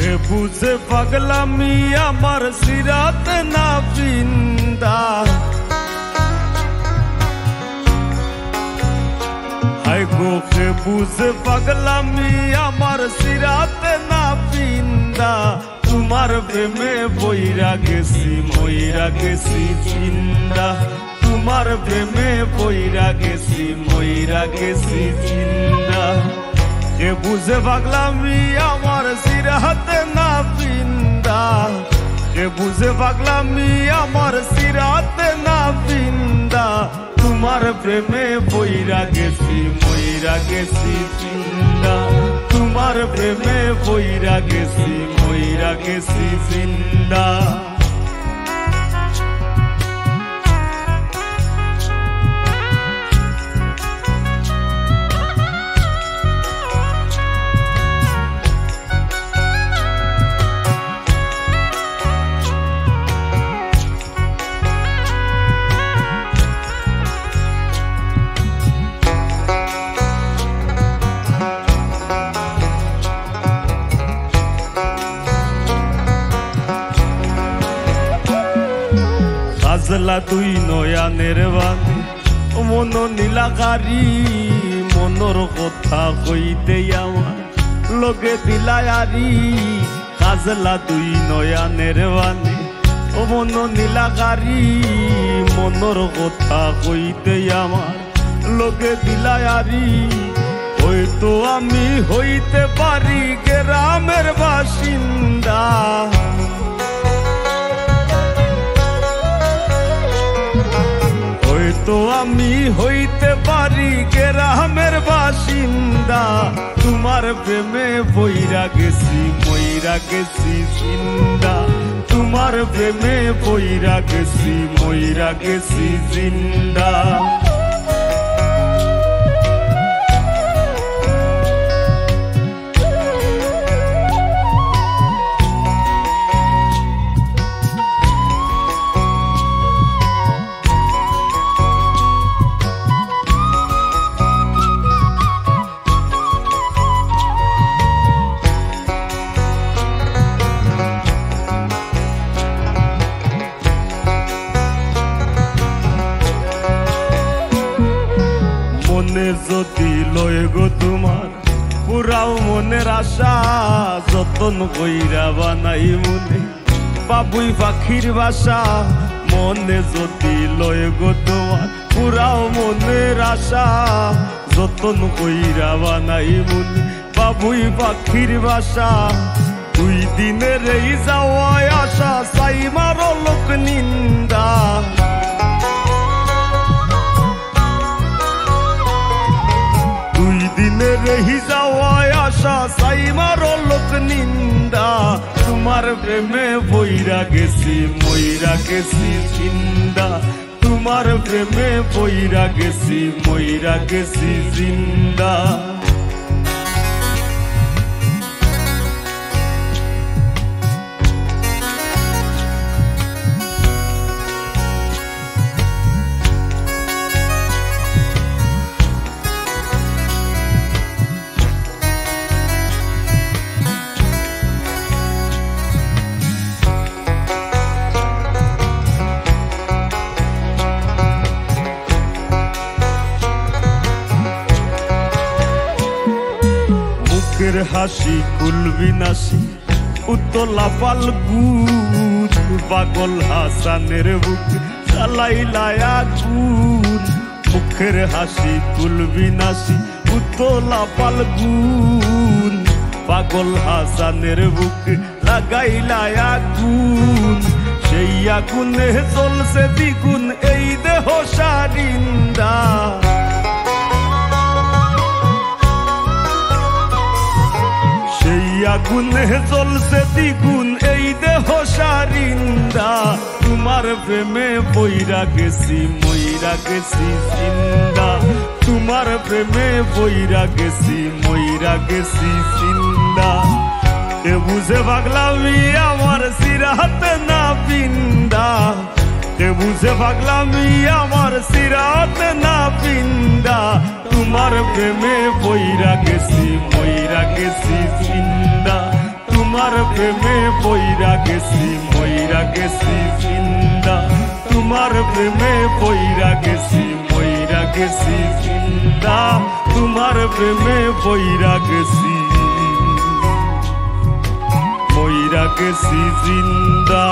এ বুঝে পাগলামি আমার সিরাতে না পিন্দা, হায় গো কে বুঝে পাগলামি আমার সিরাতে না পিন্দা। তোমার প্রেমে বইরা গেছি মইরা গেছি জিন্দা, তোমার প্রেমে বইরা গেছি মইরা গেছি জিন্দা। কে বুঝে পাগলামি আমার সিরাতে না পিন্দা, কে বুঝে পাগলামি আমার সিরাতে না পিন্দা। তোমার প্রেমে বইরা গেছি মইরা গেছি জিন্দা, তোমার প্রেমে বইরা গেছি মইরা গেছি জিন্দা। কাজলা তুই নয়ানের বাণী মন নীলাকারী, মনর কথা কইতে আমার লগে দিলায়ারি। কাজলা তুই নয়ানের বাণী মন নীলাকারী, মনর কথা কইতে আমার লগে দিলায়ারি। হয়তো আমি হইতে পারি গ্রামের বাসিন্দা, তো আমি হইতে পারি গ্রামের বাসিন্দা। তোমার প্রেমে বইরা গেছি মইরা গেছি জিন্দা, তোমার প্রেমে বইরা গেছি মইরা গেছি জিন্দা। মনে যদি লয় গো তোমার পুরাও মনের আশা, যতন কইরা বানাই মনে বাবুই পাখির বাসা। মনে যদি লয় গো তোমার পুরাও মনের আশা, যতন কইরা বানাই মনে বাবুই পাখির বাসা। দুই দিনের এই যাওয়া আশা চাই মারো লোক নিন্দা, দিনের হি যাওয়া আশা চাই মারো লোক নিন্দা। তোমার প্রেমে বইরা গেছি মইরা গেছি জিন্দা, তোমার প্রেমে বইরা গেছি মইরা গেছি জিন্দা। মুখের হাসি কুলবিনাশী উতলা ফাল্গুন, পাগল হাসানের বুক জ্বালাইলায় আগুন। মুখের হাসি কুলবিনাশী উতলা ফাল্গুন, পাগল হাসানের বুক লাগাইলায় আগুন। সেই আগুনে জ্বলছে দ্বিগুণ এই দেহ সারিন্দা, আগুনে জ্বলছে দ্বিগুণ এই দেহ সারিন্দা। তোমার প্রেমে বইরা গেছি মইরা গেছি জিন্দা, তোমার প্রেমে বইরা গেছি মইরা গেছি জিন্দা। কে বুঝে পাগলামি আমার সিরাতে না পিন্দা, কে বুঝে পাগলামি আমার সিরাতে না পিন্দা। তোমার প্রেমে বইরা গেছি মইরা গেছি জিন্দা, তোমার তোমার প্রেমে পইরা গেছি মইরা গেছি জিন্দা তোমার প্রেমে পইরা গেছি মইরা গেছি জিন্দা তোমার প্রেমে পইরা গেছি মইরা গেছি জিন্দা।